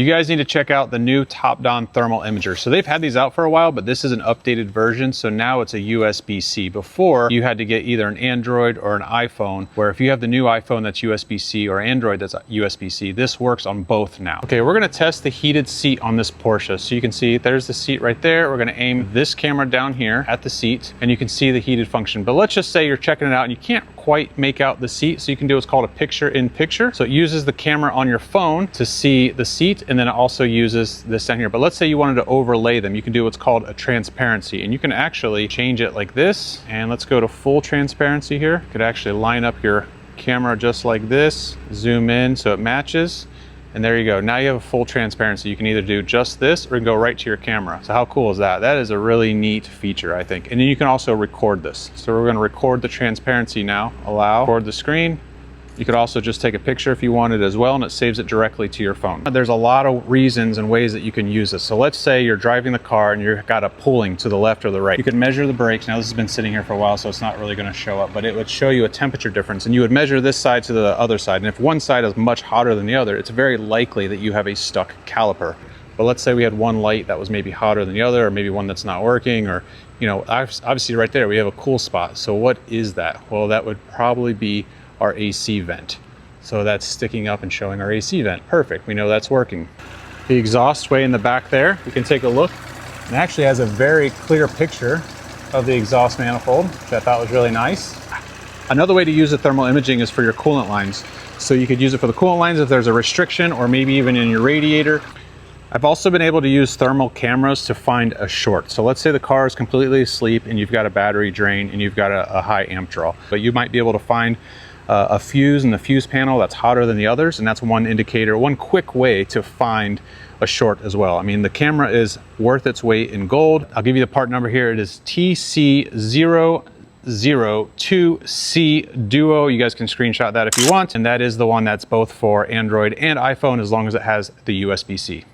You guys need to check out the new top-down thermal imager. So they've had these out for a while, but this is an updated version. So now it's a USB-C. Before, you had to get either an Android or an iPhone, where if you have the new iPhone that's USB-C or Android that's USB-C, this works on both now. Okay, we're gonna test the heated seat on this Porsche. So you can see there's the seat right there. We're gonna aim this camera down here at the seat, and you can see the heated function. But let's just say you're checking it out and you can't quite make out the seat. So you can do what's called a picture-in-picture. So it uses the camera on your phone to see the seat, and then it also uses this down here. But let's say you wanted to overlay them. You can do what's called a transparency, and you can actually change it like this. And let's go to full transparency here. You could actually line up your camera just like this, zoom in so it matches. And there you go. Now you have a full transparency. You can either do just this or you can go right to your camera. So how cool is that? That is a really neat feature, I think. And then you can also record this. So we're going to record the transparency now. Allow, record the screen. You could also just take a picture if you wanted as well, and it saves it directly to your phone. There's a lot of reasons and ways that you can use this. So let's say you're driving the car and you've got a pulling to the left or the right. You could measure the brakes. Now this has been sitting here for a while, so it's not really going to show up, but it would show you a temperature difference, and you would measure this side to the other side. And if one side is much hotter than the other, it's very likely that you have a stuck caliper. But let's say we had one light that was maybe hotter than the other, or maybe one that's not working, or, you know, obviously right there we have a cool spot. So what is that? Well, that would probably be our AC vent. So that's sticking up and showing our AC vent. Perfect, we know that's working. The exhaust way in the back there, we can take a look. It actually has a very clear picture of the exhaust manifold, which I thought was really nice. Another way to use the thermal imaging is for your coolant lines. So you could use it for the coolant lines if there's a restriction, or maybe even in your radiator. I've also been able to use thermal cameras to find a short. So let's say the car is completely asleep and you've got a battery drain and you've got a high amp draw. But you might be able to find a fuse in the fuse panel that's hotter than the others, and that's one indicator, one quick way to find a short as well. I mean, the camera is worth its weight in gold. I'll give you the part number here. It is TC002C Duo. You guys can screenshot that if you want, and that is the one that's both for Android and iPhone, as long as it has the USB-C.